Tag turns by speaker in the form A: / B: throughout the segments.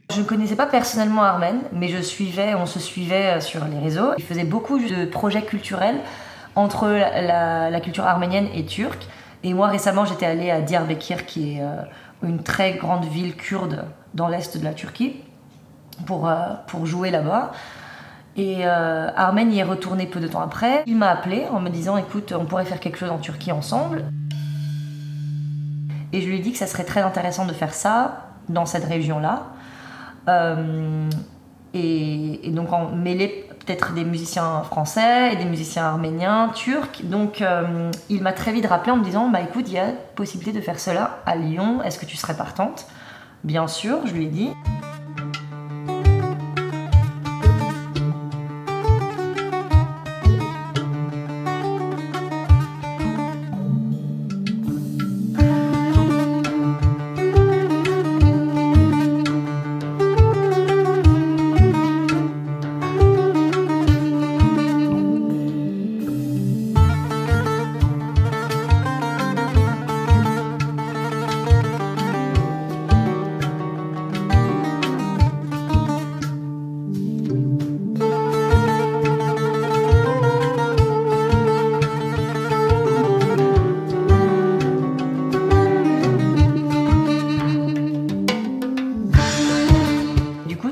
A: Je ne connaissais pas personnellement Armen, mais on se suivait sur les réseaux. Il faisait beaucoup de projets culturels entre la culture arménienne et turque. Et moi, récemment, j'étais allée à Diyarbakır, qui est une très grande ville kurde dans l'est de la Turquie, pour jouer là-bas. Et Armen y est retourné peu de temps après. Il m'a appelé en me disant « Écoute, on pourrait faire quelque chose en Turquie ensemble ». Et je lui ai dit que ça serait très intéressant de faire ça dans cette région-là. Et donc mêler peut-être des musiciens français et des musiciens arméniens, turcs. Donc il m'a très vite rappelé en me disant bah écoute, il y a possibilité de faire cela à Lyon, est-ce que tu serais partante? Bien sûr, je lui ai dit.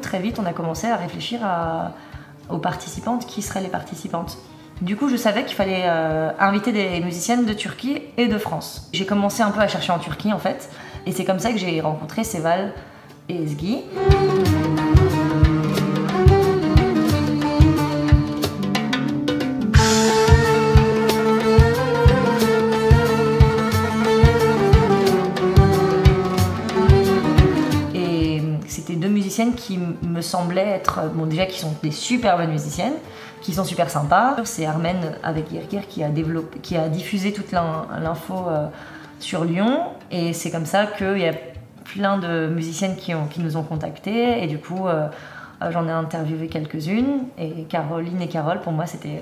A: Très vite, on a commencé à réfléchir aux participantes, qui seraient les participantes. Du coup, je savais qu'il fallait inviter des musiciennes de Turquie et de France. J'ai commencé un peu à chercher en Turquie, en fait, et c'est comme ça que j'ai rencontré Seval et Ezgi. C'était deux musiciennes qui me semblaient être, bon déjà qui sont des super bonnes musiciennes, qui sont super sympas. C'est Armen avec Yerkir qui a diffusé toute l'info sur Lyon, et c'est comme ça qu'il y a plein de musiciennes qui nous ont contactés, et du coup j'en ai interviewé quelques-unes, et Caroline et Carole, pour moi c'était...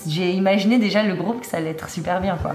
A: j'ai imaginé déjà le groupe que ça allait être super bien, quoi.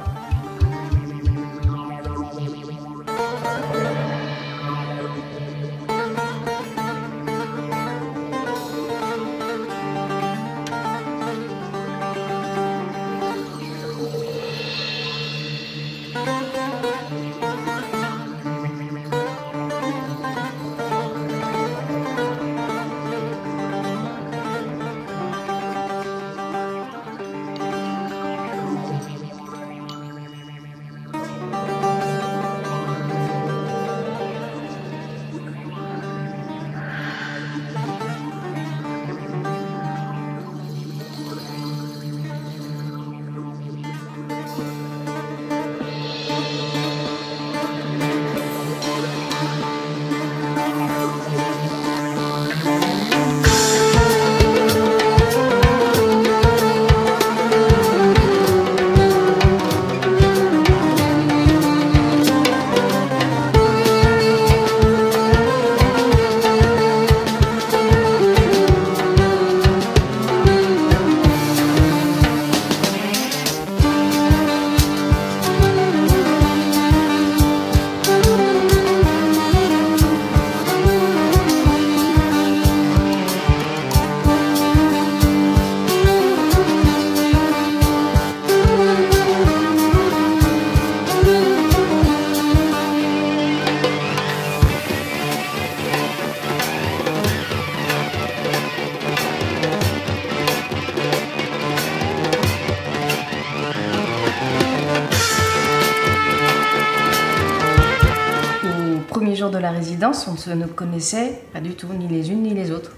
B: De la résidence, on ne connaissait pas du tout, ni les unes ni les autres.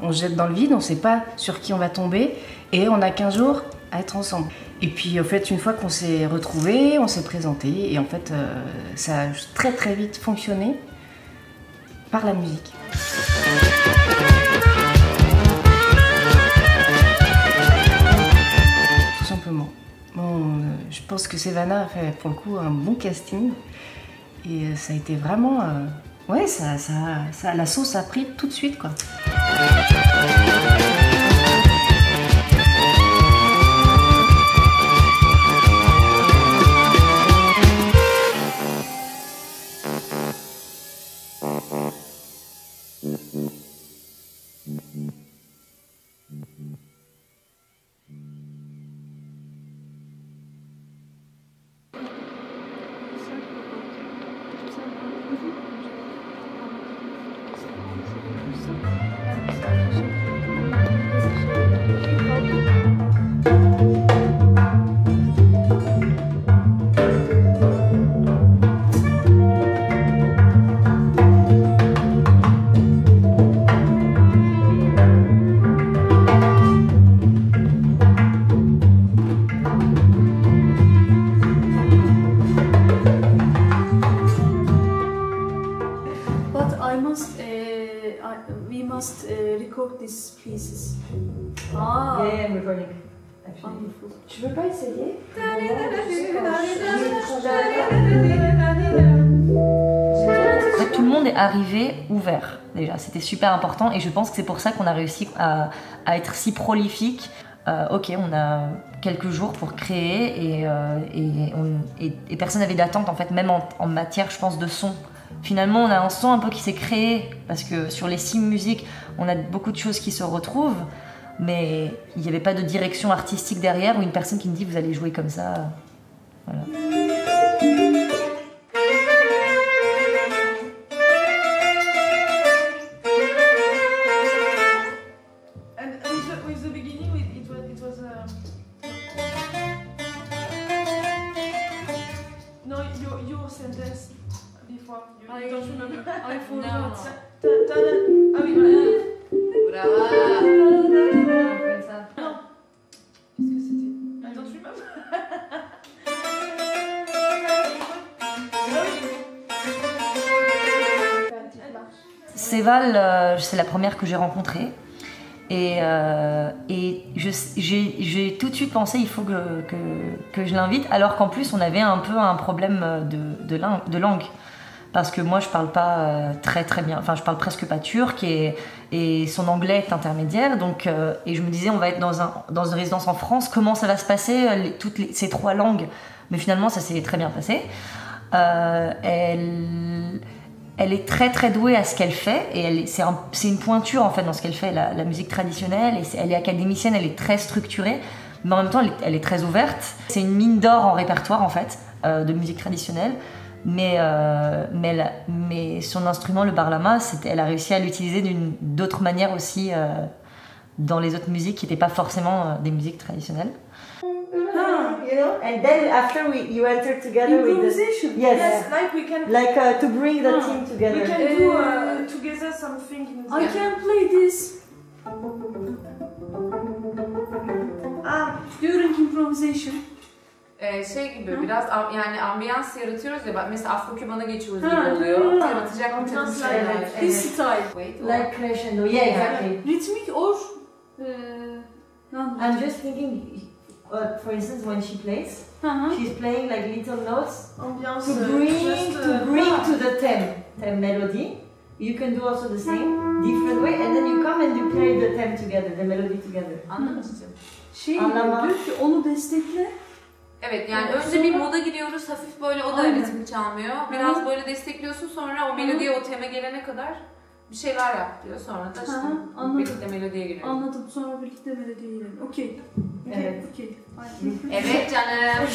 B: On se jette dans le vide, on ne sait pas sur qui on va tomber, et on a 15 jours à être ensemble. Et puis en fait, une fois qu'on s'est retrouvés, on s'est présentés, et en fait, ça a très très vite fonctionné par la musique. Tout simplement. Bon, je pense que Sevana a fait pour le coup un bon casting. Et ça a été vraiment... ouais, la sauce a pris tout de suite, quoi.
C: Record these pieces.
A: Ah. Yeah, I'm recording.
C: Wonderful.
A: Tu veux pas essayer? En fait, tout le monde est arrivé ouvert déjà, c'était super important et je pense que c'est pour ça qu'on a réussi à être si prolifique. Ok, on a quelques jours pour créer et personne n'avait d'attente en fait, même en matière, je pense, de son. Finalement, on a un son un peu qui s'est créé parce que sur les 6 musiques, on a beaucoup de choses qui se retrouvent, mais il n'y avait pas de direction artistique derrière ou une personne qui me dit vous allez jouer comme ça. Voilà.
C: I forgot.
D: Ah oui, voilà. Bravo.
C: Non. Qu'est-ce que c'était? Attends, je suis même.
A: Séval, c'est la première que j'ai rencontrée. Et j'ai tout de suite pensé il faut que je l'invite, alors qu'en plus on avait un peu un problème de langue. Parce que moi je parle pas très bien, enfin je parle presque pas turc et son anglais est intermédiaire, donc et je me disais on va être dans une résidence en France, comment ça va se passer ces 3 langues, mais finalement ça s'est très bien passé. Elle est très douée à ce qu'elle fait et c'est une pointure en fait dans ce qu'elle fait, la musique traditionnelle, et elle est académicienne, elle est très structurée, mais en même temps elle est très ouverte. C'est une mine d'or en répertoire en fait de musique traditionnelle. Mais son instrument, le barlama, elle a réussi à l'utiliser d'autres manières aussi dans les autres musiques qui n'étaient pas forcément des musiques traditionnelles.
E: You know, and then after you enter together
C: improvisation.
E: with the
C: Yes, like we can
E: to bring the team together.
C: We can do together something. I can play this. During improvisation.
D: Şey gibi biraz yani ambiyans yaratıyoruz ya, bak mesela Afro-Küban'a geçiyoruz gibi oluyor. Yaratacak bir takım şeyler.
C: This style.
E: Like crescendo, yeah, exactly.
C: Rhythmic or
E: I'm just thinking, for instance, when she plays, she's playing like little notes
C: ambiance
E: to bring to the theme melody. You can do also the same, different way, and then you come and you play the theme together, the melody together.
D: Anladın mı?
C: Diyor ki onu destekle.
D: Evet, yani önce bir moda giriyoruz, hafif böyle o da ritmi çalmıyor. Biraz böyle destekliyorsun, sonra o melodiye, o teme gelene kadar bir şeyler yap diyor. Sonra da işte birlikte melodiye giriyor.
C: Anladım, sonra birlikte melodiye girelim. Okey.
E: Evet.
C: Okey.
D: Evet canım.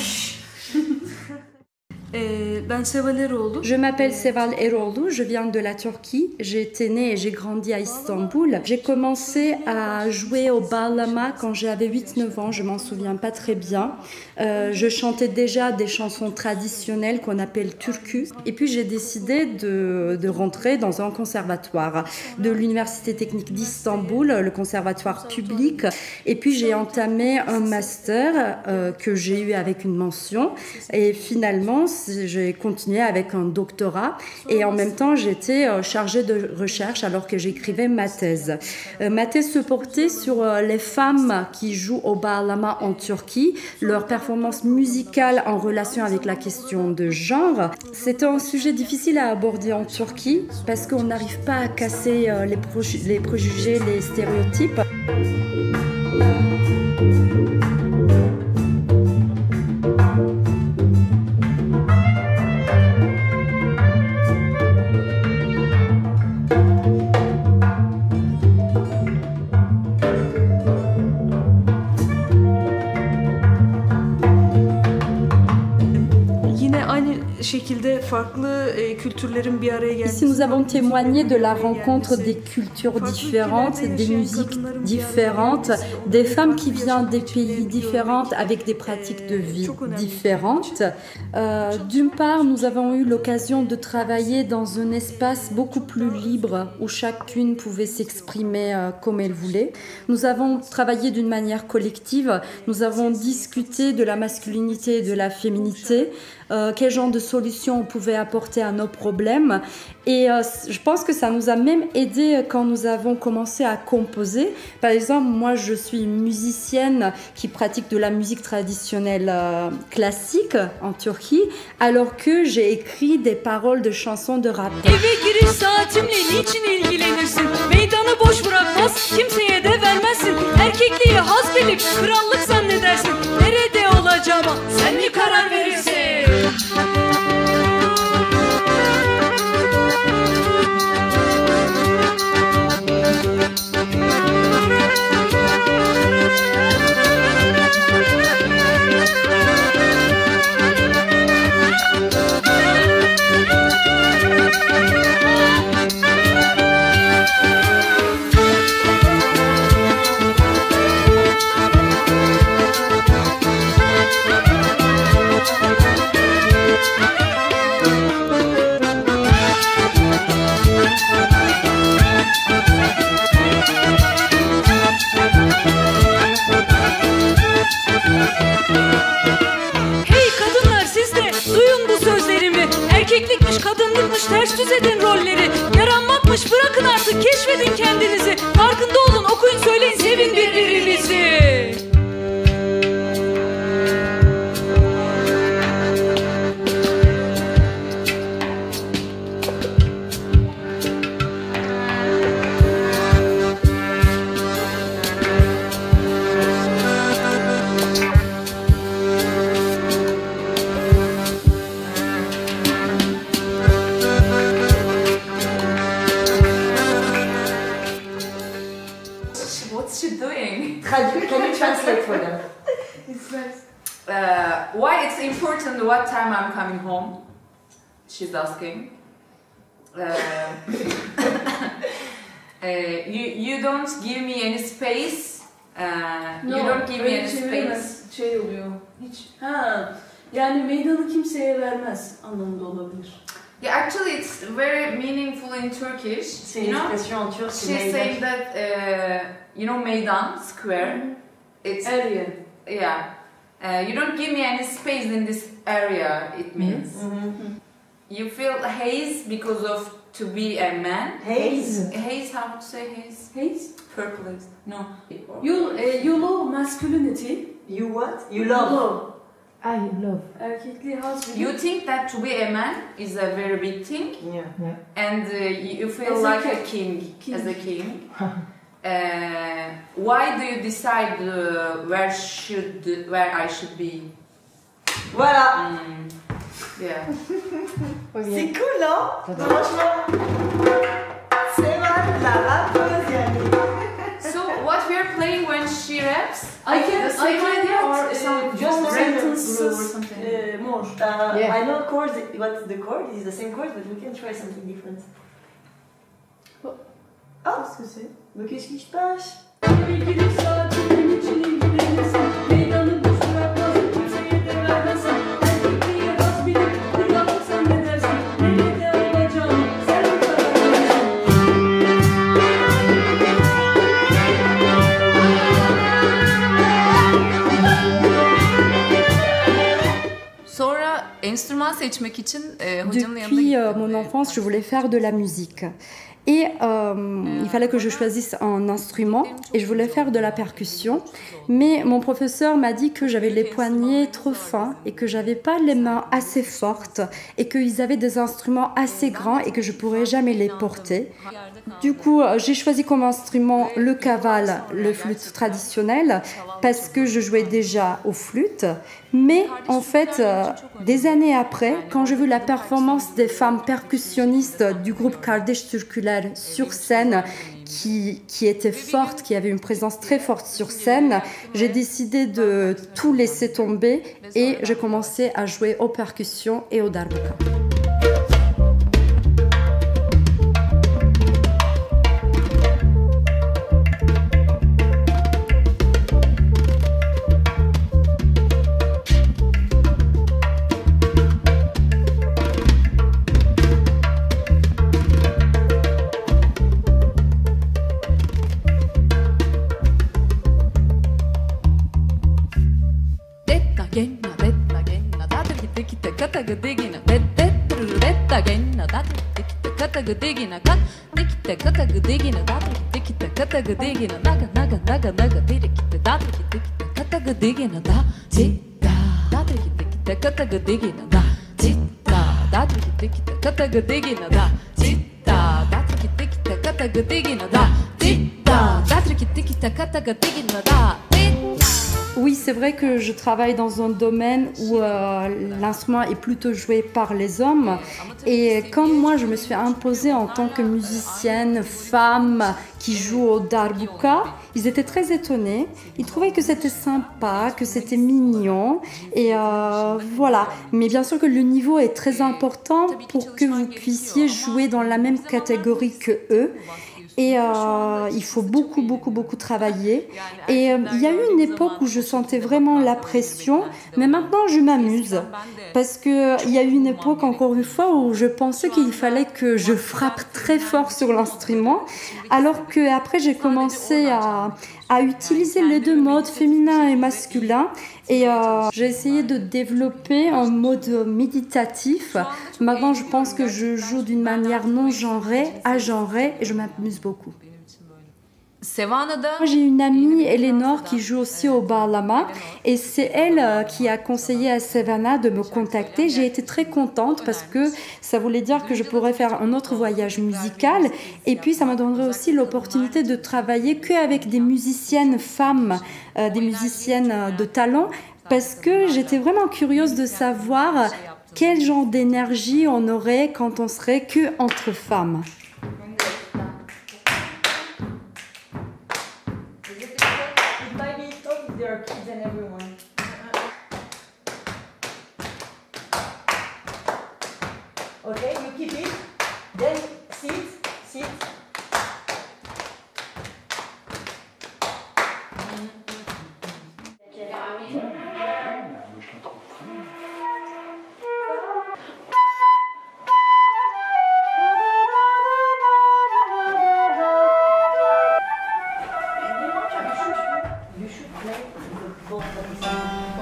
C: Ben Seval Eroğlu.
F: Je m'appelle Seval Eroğlu, je viens de la Turquie. J'ai été née et j'ai grandi à Istanbul. J'ai commencé à jouer au bağlama quand j'avais 8-9 ans, je m'en souviens pas très bien. Je chantais déjà des chansons traditionnelles qu'on appelle türkü. Et puis j'ai décidé de rentrer dans un conservatoire de l'Université technique d'Istanbul, le conservatoire public. Et puis j'ai entamé un master que j'ai eu avec une mention. Et finalement, j'ai continué avec un doctorat et en même temps j'étais chargée de recherche alors que j'écrivais ma thèse. Ma thèse se portait sur les femmes qui jouent au bağlama en Turquie, leur performance musicale en relation avec la question de genre. C'était un sujet difficile à aborder en Turquie parce qu'on n'arrive pas à casser les préjugés, les stéréotypes. Ici, nous avons témoigné de la rencontre des cultures différentes, des musiques différentes, des femmes qui viennent des pays différents avec des pratiques de vie différentes. D'une part, nous avons eu l'occasion de travailler dans un espace beaucoup plus libre où chacune pouvait s'exprimer comme elle voulait. Nous avons travaillé d'une manière collective, nous avons discuté de la masculinité et de la féminité, quel genre de solutions on pouvait apporter à nos problèmes. Et je pense que ça nous a même aidé quand nous avons commencé à composer. Par exemple, moi, je suis une musicienne qui pratique de la musique traditionnelle classique en Turquie, alors que j'ai écrit des paroles de chansons de rap.
C: Erkeklikmiş, kadınlıkmış, ters düz edin rolleri. Yaranmakmış, bırakın artık, keşfedin kendinizi. Farkında olun, okuyun, söyleyin, sevin birbirinizi.
E: Can you translate for them?
D: Why it's important what time I'm coming home? She's asking. You don't give me any space. You don't give me any space.
C: Şey oluyor. Hiç. Yani meydanı kimseye vermez anlamında olabilir.
D: Yeah, actually, it's very meaningful in Turkish.
E: C'est une expression en turc.
D: She's saying that you know, meydan, square. It's
C: area.
D: Yeah. You don't give me any space in this area. It means you feel haze because of to be a man.
E: Haze.
D: Haze. How to say haze?
C: Haze.
D: Purple. No.
C: You love masculinity.
E: You what? You love.
C: I love. Erkekliği haz biliyor.
D: You think that to be a man is a very big thing,
E: Yeah.
D: and you feel
C: As
D: like
C: a
D: a king, as a king. Why do you decide where I should be?
E: Voilà.
D: Yeah.
E: C'est cool, hein? Franchement. C'est mal, la rappeuse, Yannick.
D: So what we are playing when she raps?
C: I can
D: idea or
C: some
D: just
C: sentences
D: groove or something?
C: more.
E: I know chords. What's the chord? It's the same chord, but we can try something different.
C: Oh,
E: qu'est-ce que c'est? Mais qu'est-ce qui se passe?
D: Sonra Sonra enstrüman seçmek için hocanın yanına
F: Depuis
D: gittim.
F: mon enfance, je voulais faire de la musique. Et il fallait que je choisisse un instrument et je voulais faire de la percussion. Mais mon professeur m'a dit que j'avais les poignets trop fins et que j'avais pas les mains assez fortes et qu'ils avaient des instruments assez grands et que je pourrais jamais les porter. Du coup, j'ai choisi comme instrument le kaval, le flûte traditionnel, parce que je jouais déjà aux flûtes. Mais en fait, des années après, quand j'ai vu la performance des femmes percussionnistes du groupe Kardeş Türküler sur scène, qui était forte, qui avait une présence très forte sur scène, j'ai décidé de tout laisser tomber et j'ai commencé à jouer aux percussions et au darbuka. Oui, c'est vrai que je travaille dans un domaine où l'instrument est plutôt joué par les hommes. Et comme moi, je me suis imposée en tant que musicienne, femme, qui joue au darbuka, ils étaient très étonnés. Ils trouvaient que c'était sympa, que c'était mignon. Et voilà. Mais bien sûr que le niveau est très important pour que vous puissiez jouer dans la même catégorie que eux. Et il faut beaucoup travailler. Et il y a eu une époque où je sentais vraiment la pression, mais maintenant je m'amuse. Parce qu'il y a eu une époque, encore une fois, où je pensais qu'il fallait que je frappe très fort sur l'instrument, alors qu'après j'ai commencé à utiliser les deux modes, féminin et masculin. Et j'ai essayé de développer un mode méditatif. Maintenant, je pense que je joue d'une manière non genrée, agenrée, et je m'amuse beaucoup. Moi, j'ai une amie, Eleanor, qui joue aussi au bağlama, et c'est elle qui a conseillé à Sevana de me contacter. J'ai été très contente parce que ça voulait dire que je pourrais faire un autre voyage musical, et puis ça me donnerait aussi l'opportunité de travailler qu'avec des musiciennes femmes, des musiciennes de talent, parce que j'étais vraiment curieuse de savoir quel genre d'énergie on aurait quand on serait que entre femmes.
E: Okay, you keep it. Then sit.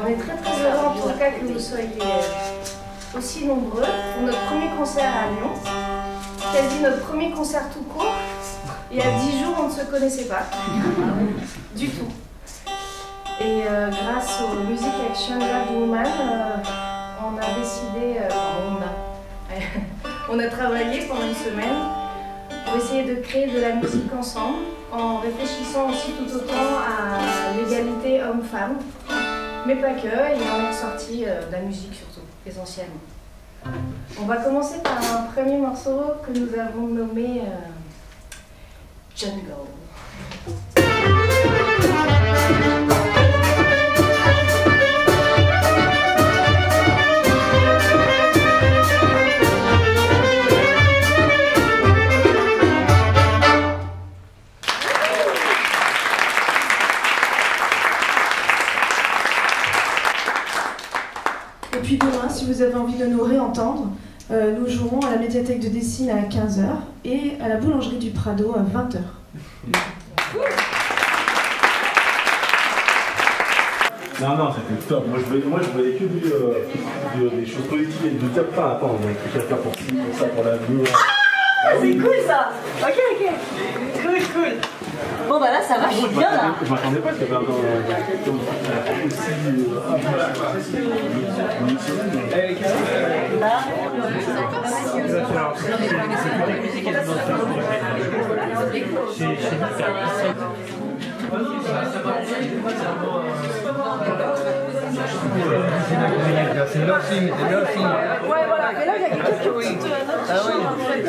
B: On est très heureux en tout cas que vous soyez aussi nombreux pour notre premier concert à Lyon. Quasi notre premier concert tout court. Il y a 10 jours, on ne se connaissait pas. Du tout. Et grâce au Music Action Lab Woman, on a décidé, on a travaillé pendant une semaine pour essayer de créer de la musique ensemble, en réfléchissant aussi tout autant à l'égalité homme-femme. Mais pas que, il en est sorti de la musique surtout, essentiellement. On va commencer par un premier morceau que nous avons nommé Jungle.
G: Et puis demain, si vous avez envie de nous réentendre, nous jouerons à la médiathèque de Dessines à 15h et à la boulangerie du Prado à 20h.
H: Non, c'était top. Moi, je voulais que des choses positives et de dire pas, attends, il y a un truc à faire pour ça, pour l'avenir.
E: Ah, c'est cool ça. Ok. Cool. Bon bah là ça va, je suis bien là.
H: Je m'attendais pas qu'il y avait
I: C'est leur signe.
E: Ouais voilà, mais là il y a quelques petites notes en fait.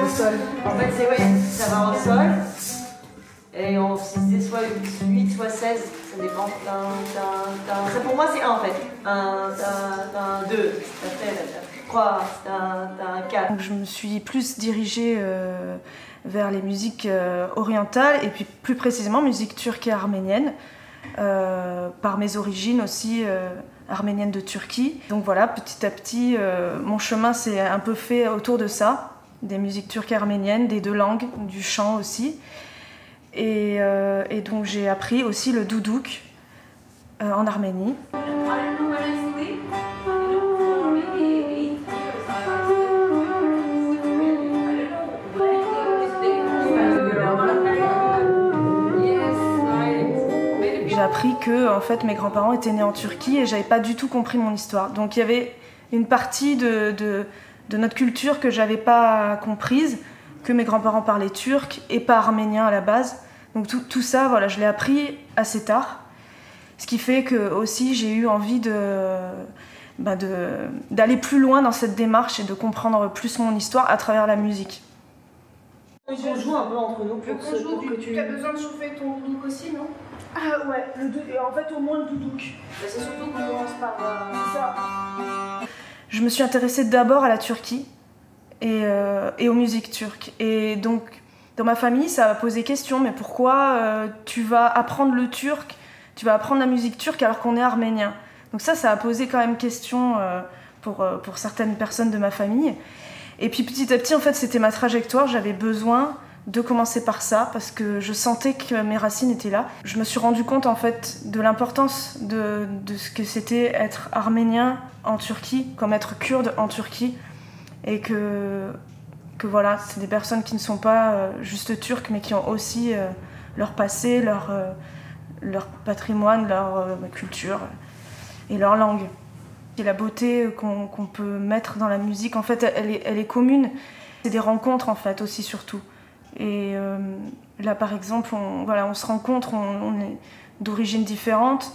E: Au sol. En fait c'est ça va au sol. Et c'est soit 8, soit 16, ça dépend. Ça pour moi c'est 1 en fait. 1, 2, 3, 4.
G: Donc je me suis plus dirigée vers les musiques orientales et puis plus précisément musique turque et arménienne, par mes origines aussi arméniennes de Turquie. Donc voilà, petit à petit, mon chemin s'est un peu fait autour de ça, des musiques turques et arméniennes, des deux langues, du chant aussi. Et donc j'ai appris aussi le doudouk en Arménie. J'ai appris que en fait, mes grands-parents étaient nés en Turquie et j'avais pas du tout compris mon histoire. Donc il y avait une partie de notre culture que j'avais pas comprise, que mes grands-parents parlaient turc et pas arménien à la base. Donc tout ça, voilà, je l'ai appris assez tard. Ce qui fait que aussi j'ai eu envie d'aller plus loin dans cette démarche et de comprendre plus mon histoire à travers la musique.
E: On joue un peu entre nous pour que tu...
G: Tu as besoin de chauffer ton doudouk aussi, non? Ah ouais, et en fait au moins le doudouk.
E: C'est surtout qu'on commence par
G: ça. Je me suis intéressée d'abord à la Turquie et aux musiques turques. Et donc dans ma famille ça a posé question, mais pourquoi tu vas apprendre le turc, tu vas apprendre la musique turque alors qu'on est arménien? Donc ça a posé quand même question pour certaines personnes de ma famille. Et puis petit à petit en fait c'était ma trajectoire, j'avais besoin de commencer par ça parce que je sentais que mes racines étaient là. Je me suis rendu compte en fait de l'importance de ce que c'était être arménien en Turquie, comme être kurde en Turquie, et que voilà, c'est des personnes qui ne sont pas juste turques mais qui ont aussi leur passé, leur patrimoine, leur culture et leur langue. Et la beauté qu'on peut mettre dans la musique, en fait, elle est commune. C'est des rencontres en fait aussi surtout. Et là par exemple, on se rencontre, on est d'origines différentes,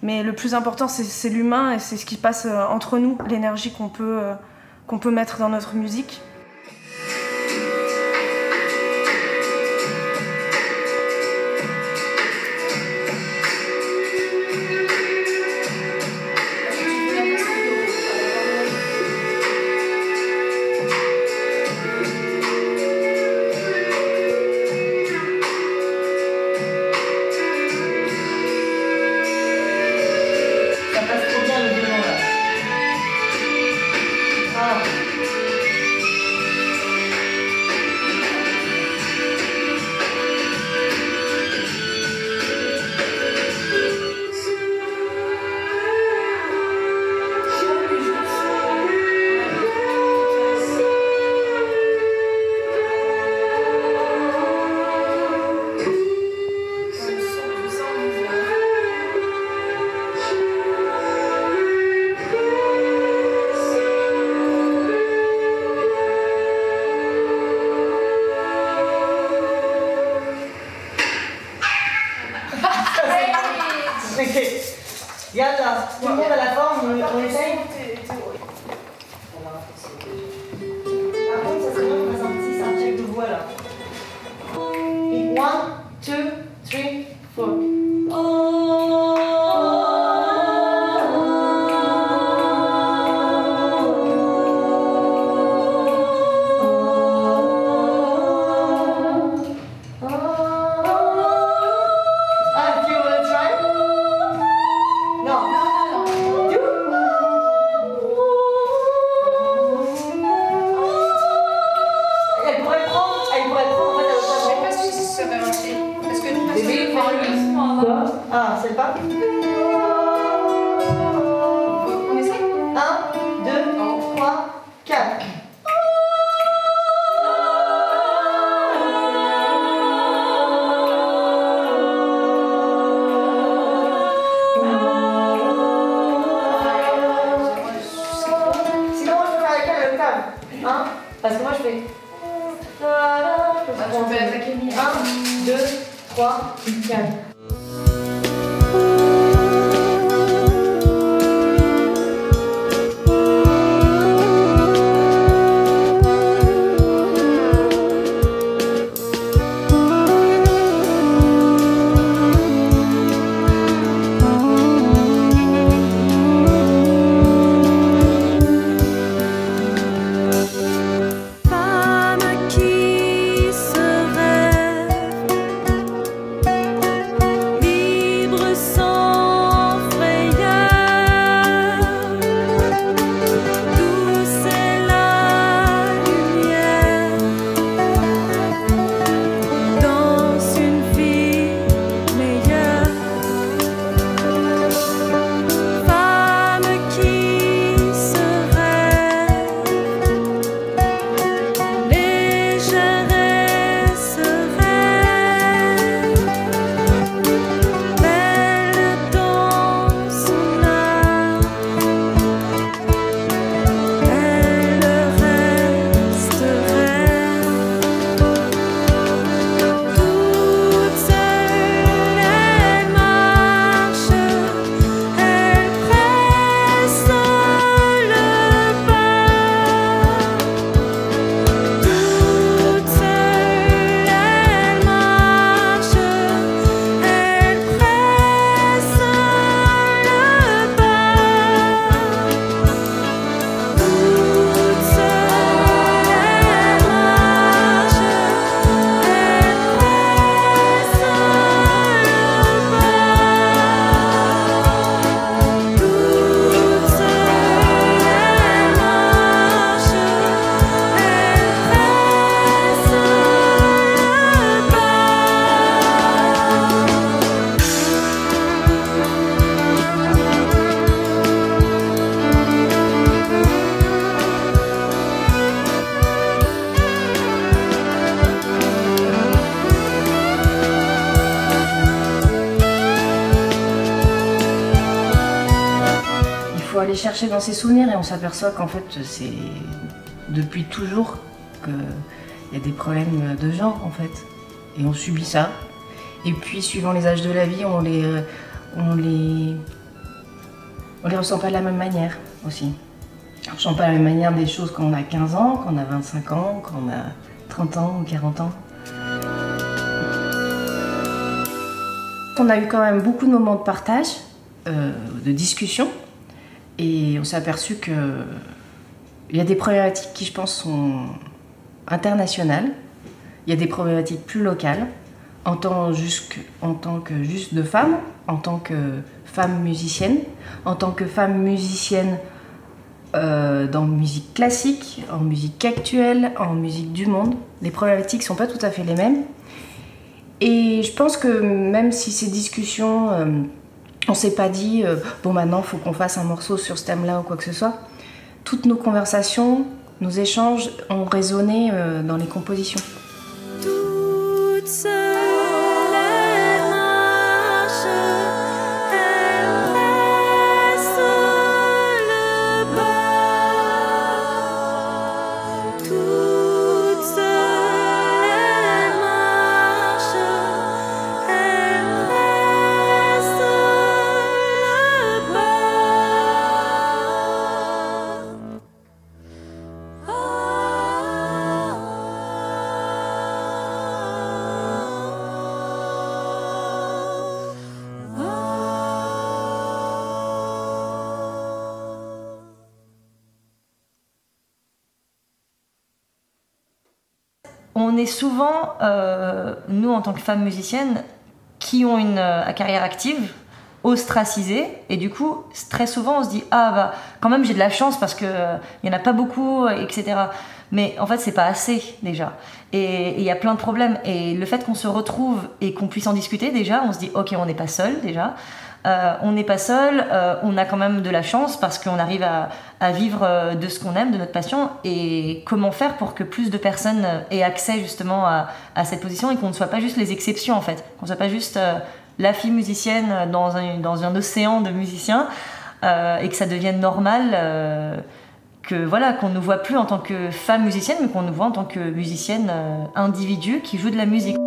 G: mais le plus important c'est l'humain et c'est ce qui passe entre nous, l'énergie qu'on peut mettre dans notre musique.
E: Yalla, tout le monde à la forme, on essaye. Par contre, ça serait bien qu'on fasse un check de voix là. 1, 2, 3, 4. changer. Tu peux attaquer 1, 2, 3, 4.
B: Aller chercher dans ses souvenirs et on s'aperçoit qu'en fait c'est depuis toujours qu'il y a des problèmes de genre en fait et on subit ça et puis suivant les âges de la vie on les ressent pas de la même manière aussi. On ressent pas de la même manière des choses quand on a 15 ans, quand on a 25 ans, quand on a 30 ans ou 40 ans. On a eu quand même beaucoup de moments de partage, de discussion. Et on s'est aperçu qu'il y a des problématiques qui, je pense, sont internationales. Il y a des problématiques plus locales, en tant que juste de femme, en tant que femme musicienne, en tant que femme musicienne dans musique classique, en musique actuelle, en musique du monde. Les problématiques ne sont pas tout à fait les mêmes. Et je pense que même si ces discussions... on s'est pas dit bon maintenant il faut qu'on fasse un morceau sur ce thème-là ou quoi que ce soit. Toutes nos conversations, nos échanges ont résonné dans les compositions.
C: Toute seule, elle marche, elle presse le pas. Toute seule, elle marche, elle presse le pas.
A: On est souvent, nous en tant que femmes musiciennes, qui ont une carrière active, ostracisées, et du coup, très souvent on se dit « Ah bah, quand même j'ai de la chance parce qu'il n'y en a pas beaucoup, etc. » Mais en fait, c'est pas assez déjà. Et il y a plein de problèmes. Et le fait qu'on se retrouve et qu'on puisse en discuter déjà, on se dit « Ok, on n'est pas seul déjà. » on n'est pas seul, on a quand même de la chance parce qu'on arrive à vivre de ce qu'on aime, de notre passion, et comment faire pour que plus de personnes aient accès justement à cette position et qu'on ne soit pas juste les exceptions en fait, qu'on ne soit pas juste la fille musicienne dans un océan de musiciens et que ça devienne normal voilà, qu'on ne nous voit plus en tant que femme musicienne, mais qu'on nous voit en tant que musicienne individu qui joue de la musique.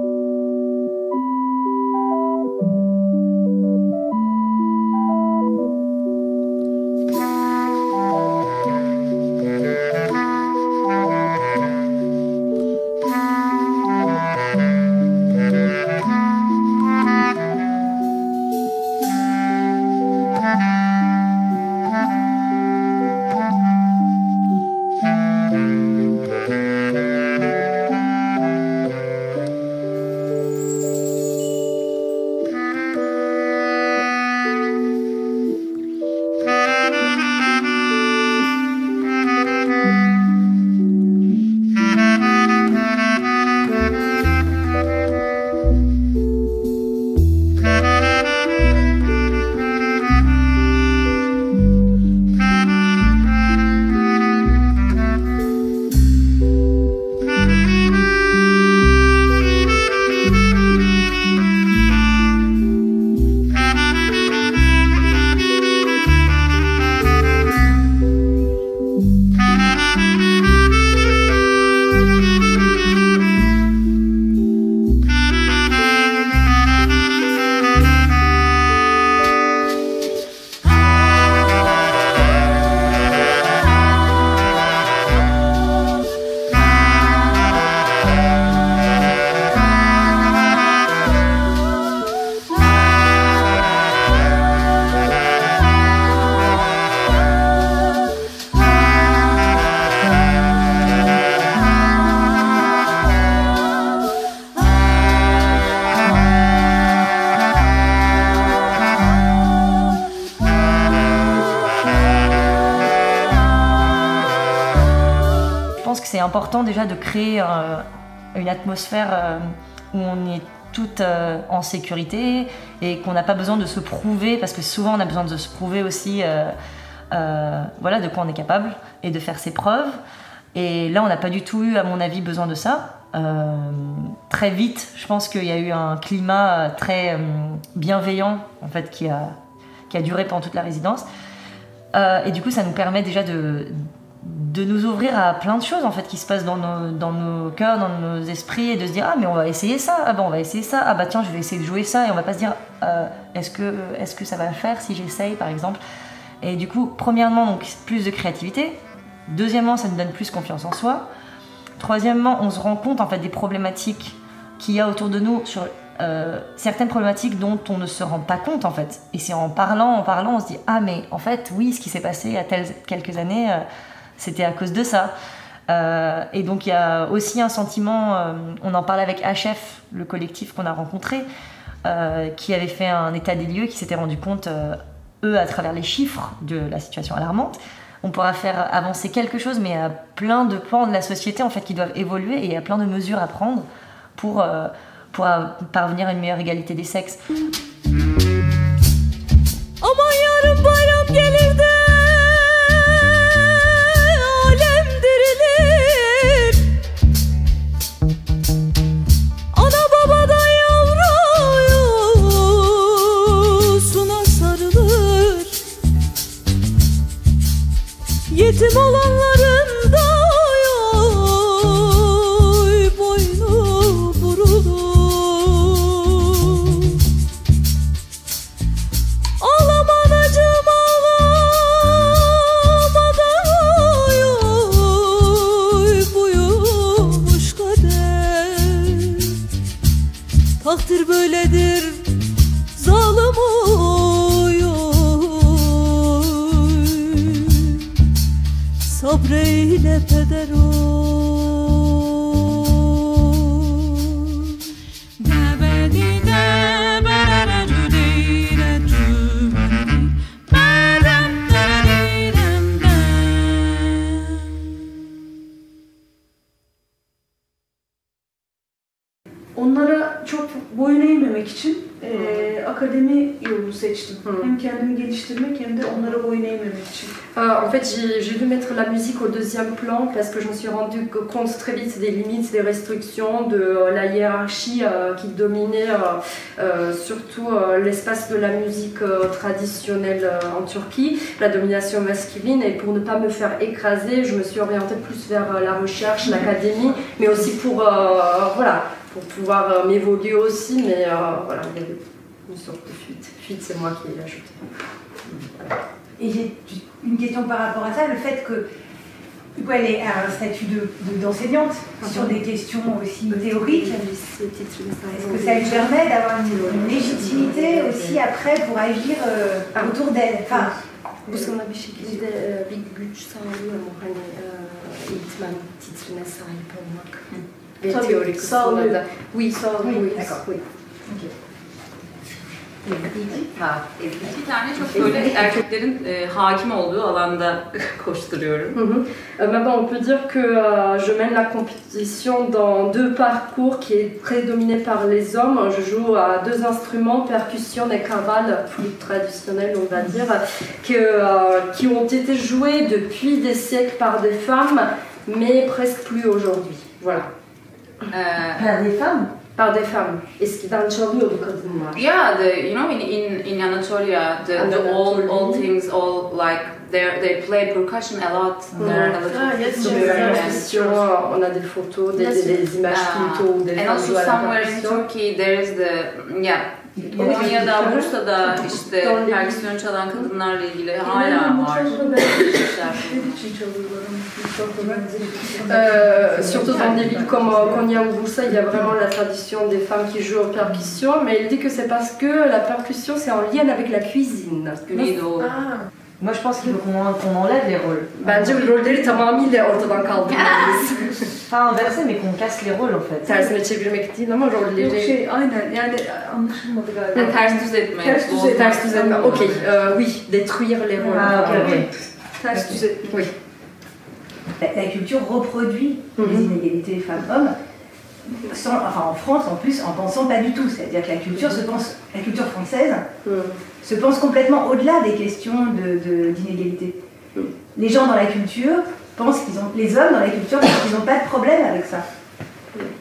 A: C'est important déjà de créer une atmosphère où on est toutes en sécurité et qu'on n'a pas besoin de se prouver, parce que souvent on a besoin de se prouver aussi voilà, de quoi on est capable et de faire ses preuves. Et là on n'a pas du tout eu, à mon avis, besoin de ça. Très vite, je pense qu'il y a eu un climat très bienveillant en fait, qui a duré pendant toute la résidence. Et du coup ça nous permet déjà de nous ouvrir à plein de choses en fait qui se passent dans nos cœurs, dans nos esprits, et de se dire ah mais on va essayer ça, ah bah on va essayer ça, ah bah tiens je vais essayer de jouer ça, et on va pas se dire est-ce que ça va le faire si j'essaye par exemple. Et du coup premièrement donc plus de créativité, deuxièmement ça nous donne plus confiance en soi, troisièmement on se rend compte en fait des problématiques qu'il y a autour de nous, sur certaines problématiques dont on ne se rend pas compte en fait, et c'est en parlant on se dit ah mais en fait oui, ce qui s'est passé il y a quelques années c'était à cause de ça. Et donc il y a aussi un sentiment, on en parlait avec HF, le collectif qu'on a rencontré, qui avait fait un état des lieux, qui s'était rendu compte, eux, à travers les chiffres de la situation alarmante. On pourra faire avancer quelque chose, mais il y a plein de pans de la société en fait, qui doivent évoluer, et il y a plein de mesures à prendre pour parvenir à une meilleure égalité des sexes.
C: Aman yarın bayram gelir de alem dirilir. Ana babadan yavrusuna sarılır. Yetim olanların da boynu vurulur. Takdir böyledir, zalim oy, sabreyle peder oy.
J: Onlara çok boyun eğmemek için akademi yolunu seçtim. Hem kendimi geliştirmek hem de onlara boyun eğmemek için.
F: En fait, j'ai dû mettre la musique au deuxième plan parce que je me suis rendu compte très vite des limites, des restrictions, de la hiérarchie qui dominait surtout l'espace de la musique traditionnelle en Turquie, la domination masculine. Et pour ne pas me faire écraser, je me suis orientée plus vers la recherche, l'académie, mais aussi pour pouvoir m'évoluer aussi. Mais voilà, il y a une sorte de fuite. Fuite, c'est moi qui l'ai ajouté. Voilà.
K: Et j'ai une question par rapport à ça, le fait que elle a un statut d'enseignante sur des questions aussi théoriques. Est-ce que ça lui permet d'avoir une légitimité aussi après pour agir autour d'elle? Enfin,
F: bu sana bir şekilde bir güç sağlıyor mu hani eğitmen titrine sahip olmak ve teorik kısmında da? Oui, sağlıyor. Oui, d'accord. Oui. Okay.
L: Bir tane çok böyle erkeklerin hakim olduğu alanda koşturuyorum.
F: Maintenant, on peut dire que je mène la compétition dans deux parcours qui est très dominé par les hommes. Je joue à deux instruments, percussion et chorale, plus traditionnels on va dire, qui ont été joués depuis des siècles par des femmes, mais presque plus aujourd'hui. Voilà.
K: Par des femmes?
F: Par des femmes. Eskiden çalıyordu kadınlar.
L: Yeah, you know, in Anatolia, the old things, all like they play percussion a lot.
F: On a des photos, des images plutôt.
L: And also somewhere in Turkey there is Konya'da, Bursa'da işte perküsyon çalan kadınlarla ilgili hala var.
F: Surtout dans des villes comme Konya ou Bursa, il y a vraiment la tradition des femmes qui jouent aux percussions, mais il dit que c'est parce que la percussion c'est en lien avec la cuisine.
A: Moi je pense qu'il faut qu'on enlève les rôles.
F: Bence rolleri tamamıyla ortadan kaldırmalıyız.
A: Pas inversé mais qu'on casse les rôles en fait.
F: Tersine çevirmek değil ama rolleri...
J: Aynen yani anlaşılmadı galiba.
L: Ters düz etmek.
F: Ters düz etmek. Ok, oui, détruire les rôles.
A: Ah, ok.
J: Ters düz etmek.
F: Oui.
K: La culture reproduit les inégalités femmes-hommes. En France en plus, en pensant pas du tout. C'est-à-dire que la culture française se pense complètement au-delà des questions d'inégalité. Les gens dans la culture pensent les hommes dans la culture pensent qu'ils n'ont pas de problème avec ça.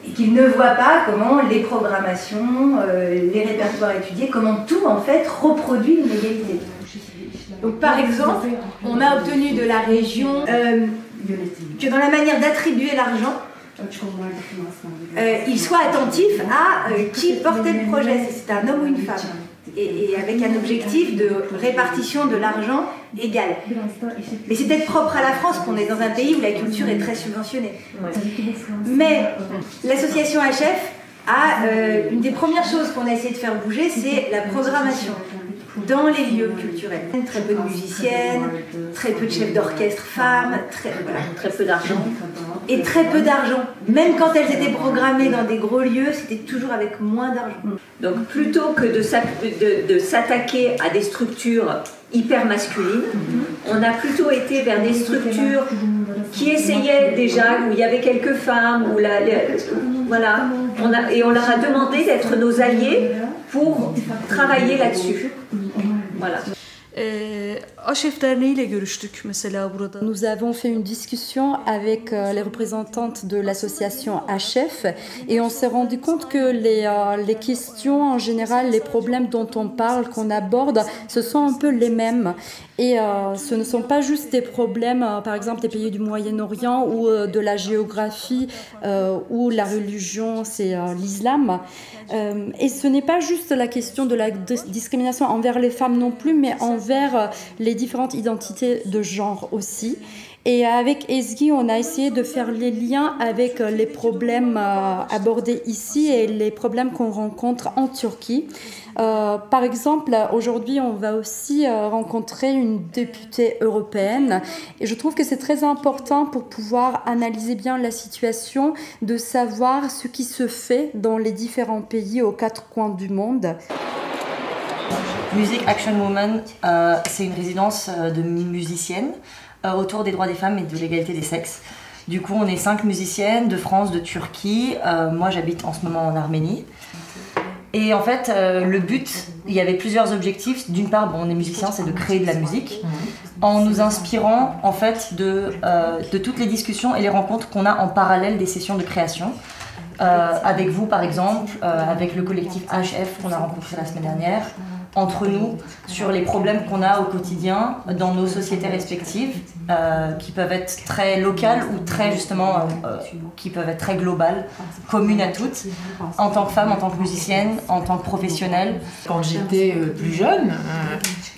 K: Et qu'ils ne voient pas comment les programmations, les répertoires étudiés, comment tout en fait reproduit l'inégalité. Donc par exemple, on a obtenu de la région que dans la manière d'attribuer l'argent, il soit attentif à qui portait le projet, si c'était un homme ou une femme, et avec un objectif de répartition de l'argent égal. Mais c'est peut-être propre à la France qu'on est dans un pays où la culture est très subventionnée. Mais l'association HF a une des premières choses qu'on a essayé de faire bouger, c'est la programmation dans les lieux culturels. Très peu de musiciennes, très peu de chefs d'orchestre femmes, très peu d'argent. Et très peu d'argent. Même quand elles étaient programmées dans des gros lieux, c'était toujours avec moins d'argent.
M: Donc plutôt que de s'attaquer à des structures hyper masculines, on a plutôt été vers des structures qui essayaient déjà, où il y avait quelques femmes, voilà. Et on leur a demandé d'être nos alliés pour travailler là-dessus. Voilà.
C: HF Derneği ile görüştük mesela burada.
F: Nous avons fait une discussion avec les représentantes de l'association HF et on s'est rendu compte que les questions en général, les problèmes dont on parle, qu'on aborde, ce sont un peu les mêmes. Et ce ne sont pas juste des problèmes, par exemple, des pays du Moyen-Orient ou de la géographie où la religion, c'est l'islam. Et ce n'est pas juste la question de la discrimination envers les femmes non plus, mais envers les différentes identités de genre aussi. Et avec Ezgi, on a essayé de faire les liens avec les problèmes abordés ici et les problèmes qu'on rencontre en Turquie. Par exemple, aujourd'hui, on va aussi rencontrer une députée européenne et je trouve que c'est très important pour pouvoir analyser bien la situation, de savoir ce qui se fait dans les différents pays aux quatre coins du monde.
A: Music Action Woman, c'est une résidence de musiciennes autour des droits des femmes et de l'égalité des sexes. Du coup, on est 5 musiciennes de France, de Turquie. Moi, j'habite en ce moment en Arménie. Et en fait, le but, il y avait plusieurs objectifs. D'une part, bon, on est musicien, c'est de créer de la musique, en nous inspirant en fait de toutes les discussions et les rencontres qu'on a en parallèle des sessions de création. Avec vous par exemple, avec le collectif HF qu'on a rencontré la semaine dernière, entre nous, sur les problèmes qu'on a au quotidien dans nos sociétés respectives, qui peuvent être très locales ou très justement, qui peuvent être très globales, communes à toutes, en tant que femme, en tant que musicienne, en tant que professionnelle.
N: Quand j'étais plus jeune,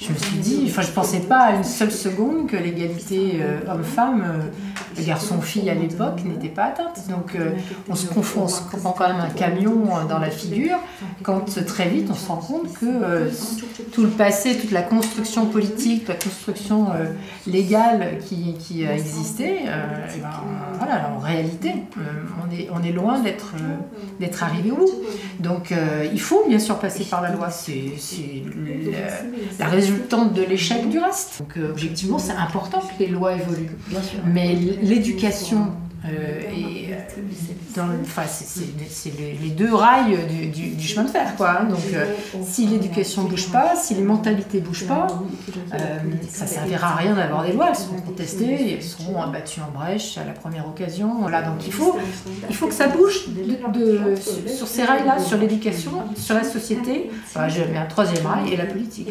N: je me suis dit, enfin je pensais pas à une seule seconde que l'égalité homme-femme, garçon-fille à l'époque n'était pas atteinte. Donc on se prend quand même un camion dans la figure quand très vite on se rend compte que tout le passé, toute la construction politique, la construction légale qui a existé, voilà, en réalité, on est loin d'être arrivé au bout. Donc il faut bien sûr passer par la loi, c'est la résultante de l'échec du reste. Donc objectivement, c'est important que les lois évoluent. Bien sûr. Mais l'éducation c'est les deux rails du chemin de fer, quoi. Donc si l'éducation ne bouge pas, si les mentalités ne bougent pas, ça ne servira à rien d'avoir des lois. Elles seront contestées, elles seront battues en brèche à la première occasion. Voilà, donc il faut que ça bouge sur ces rails-là, sur l'éducation, sur la société. Enfin, je mets un troisième rail et la politique.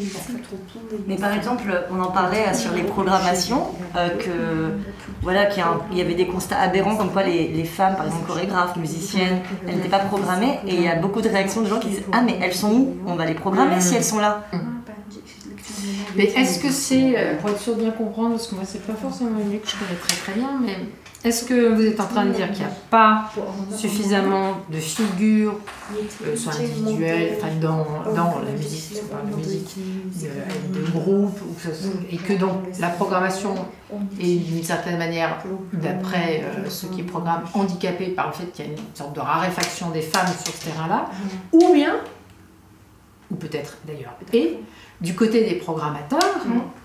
A: Mais par exemple, on en parlait sur les programmations, qu'il y avait des constats aberrants comme quoi les femmes, par exemple chorégraphes, musiciennes, elles n'étaient pas programmées, et il y a beaucoup de réactions de gens qui disent « Ah mais elles sont où? On va les programmer si elles sont là !»
N: Mais est-ce que c'est, pour être sûr de bien comprendre, parce que moi c'est pas forcément une musique que je connais très très bien, mais est-ce que vous êtes en train de dire qu'il n'y a pas suffisamment de figures, soit individuelles, enfin dans la musique, de groupe, et que donc la programmation est d'une certaine manière, d'après ceux qui programment, handicapée par le fait qu'il y a une sorte de raréfaction des femmes sur ce terrain-là, ou bien, ou peut-être d'ailleurs, et du côté des programmateurs,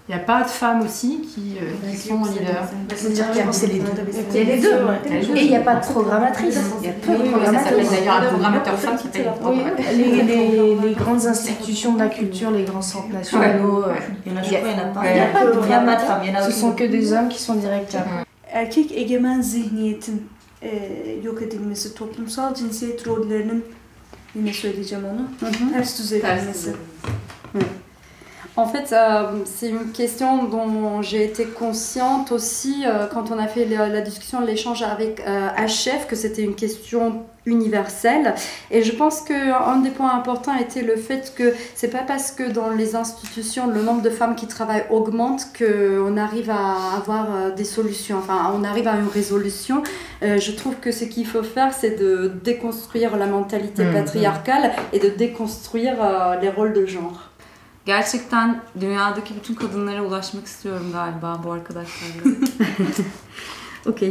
N: il n'y a pas de femmes aussi qui sont leaders.
B: C'est-à-dire c'est les deux. Il y a les deux. Et il n'y a pas de programmatrice. Il y a peu de programmateurs.
L: Ça s'appelle d'ailleurs un programmateur femme qui s'appelle
B: les grandes institutions de la culture, les grands centres nationaux.
A: Il y en a pas. Il n'y a pas de femmes.
B: Ce sont que des hommes qui sont directeurs.
J: Erkek egemen zihniyetin yok edilmesi, toplumsal cinsiyet rollerinin, yine söyleyeceğim onu, ters düz edilmesi.
F: En fait, c'est une question dont j'ai été consciente aussi quand on a fait la discussion, l'échange avec HF, que c'était une question universelle. Et je pense qu'un des points importants était le fait que c'est pas parce que dans les institutions le nombre de femmes qui travaillent augmente qu'on arrive à avoir des solutions, enfin on arrive à une résolution. Je trouve que ce qu'il faut faire, c'est de déconstruire la mentalité patriarcale et de déconstruire les rôles de genre.
L: Gerçekten dünyadaki bütün kadınlara ulaşmak istiyorum galiba bu arkadaşlarla.
F: Ok.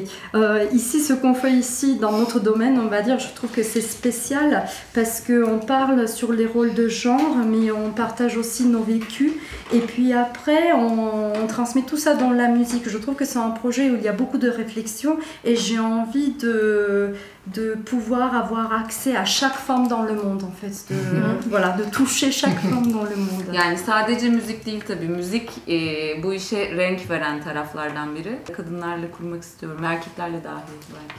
F: Ici, ce qu'on fait ici dans notre domaine, on va dire, je trouve que c'est spécial parce qu'on parle sur les rôles de genre, mais on partage aussi nos vécus. Et puis après, on transmet tout ça dans la musique. Je trouve que c'est un projet où il y a beaucoup de réflexion et j'ai envie de pouvoir avoir accès à chaque femme dans le monde, en fait. Voilà, de toucher chaque femme dans le monde.
L: Yani sadece müzik değil tabii. Müzik bu işe renk veren taraflardan biri. Kadınlarla kurmak istiyorum, erkeklerle dahil belki.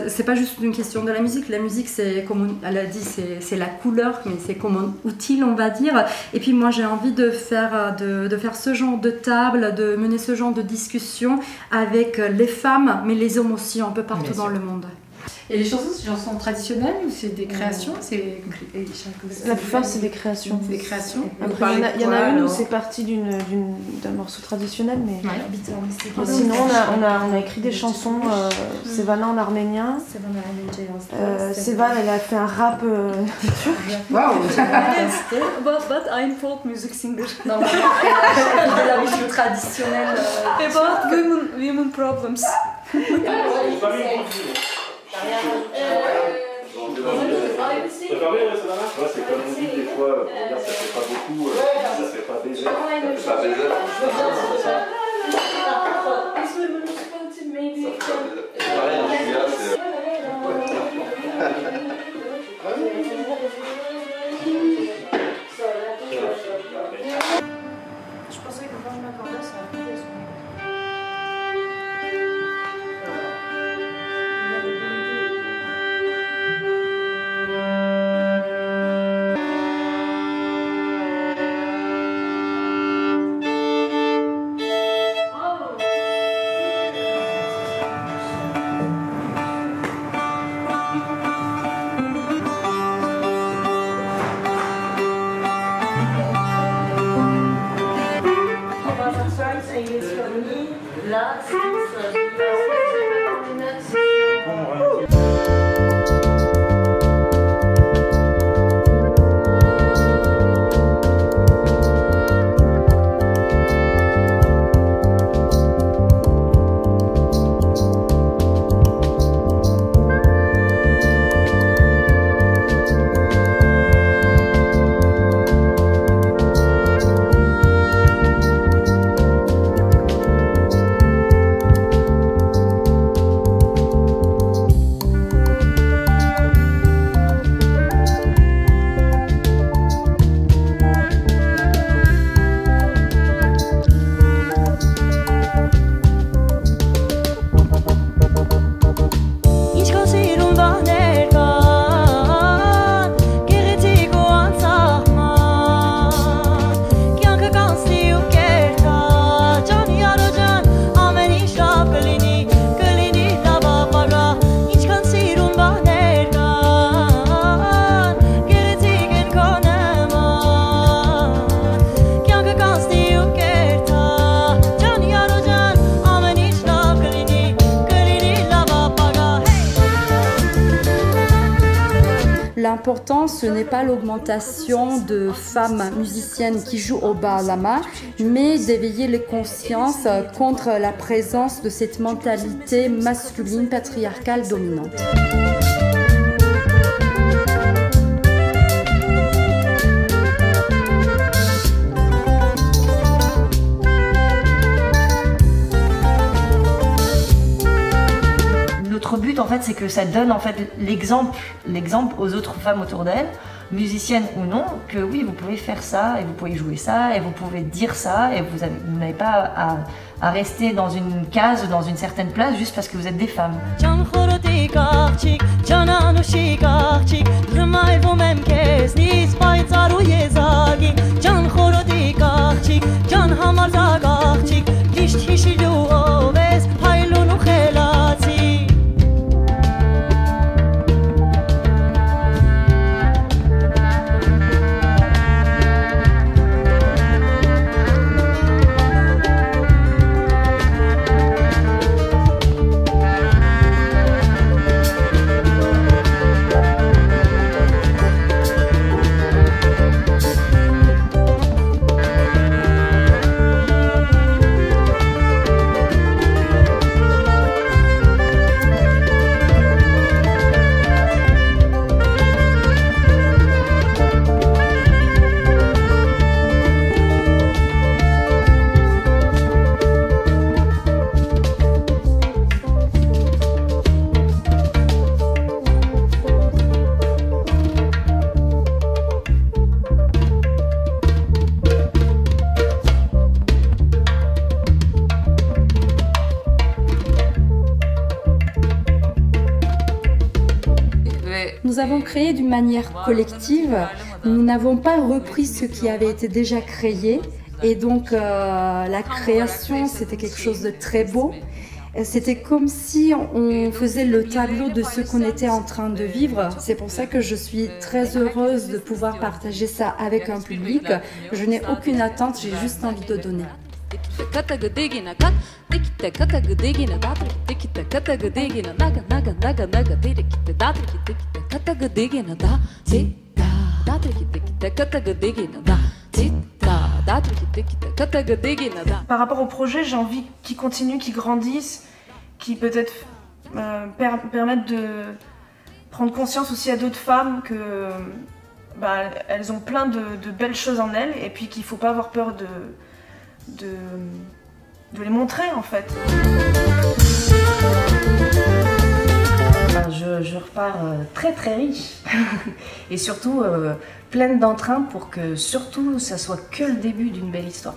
F: C'est pas juste une question de la musique, c'est comme elle a dit, c'est la couleur, mais c'est comme un outil, on va dire. Et puis moi j'ai envie de faire ce genre de table, de mener ce genre de discussion avec les femmes, mais les hommes aussi, un peu partout dans le monde.
N: Et les chansons, c'est des chansons traditionnelles ou c'est des créations?
B: La plupart, c'est des créations.
N: C'est des créations.
B: Il y en a une où c'est parti d'un morceau traditionnel, mais sinon on a écrit des chansons. Sevana en arménien. Seva, elle a fait un rap turc.
N: Waouh!
J: But I'm folk music singer.
F: Non, de la musique traditionnelle.
J: About women problems.
H: C'est pas bien, ça marche. Ouais, c'est comme on dit des fois, pour dire ça fait pas beaucoup, ça fait pas baiser. Ça fait pas baiser. Pareil, en tout cas, c'est...
G: pensais que quand je m'accordais, ça a coupé son...
E: Là, c'est
F: L'important, ce n'est pas l'augmentation de femmes musiciennes qui jouent au baalama, mais d'éveiller les consciences contre la présence de cette mentalité masculine patriarcale dominante.
A: Notre but en fait, c'est que ça donne en fait l'exemple aux autres femmes autour d'elles, musiciennes ou non, que oui, vous pouvez faire ça et vous pouvez jouer ça et vous pouvez dire ça et vous n'avez pas à rester dans une case, dans une certaine place juste parce que vous êtes des femmes.
F: Nous avons créé d'une manière collective, nous n'avons pas repris ce qui avait été déjà créé et donc la création c'était quelque chose de très beau. C'était comme si on faisait le tableau de ce qu'on était en train de vivre. C'est pour ça que je suis très heureuse de pouvoir partager ça avec un public. Je n'ai aucune attente, j'ai juste envie de donner.
G: Par rapport au projet, j'ai envie qu'il continue, qu'il grandisse, qu'il peut-être permette de prendre conscience aussi à d'autres femmes que elles ont plein de belles choses en elles et puis qu'il ne faut pas avoir peur de les montrer en fait.
B: Je repars très très riche et surtout pleine d'entrain pour que surtout ça soit que le début d'une belle histoire.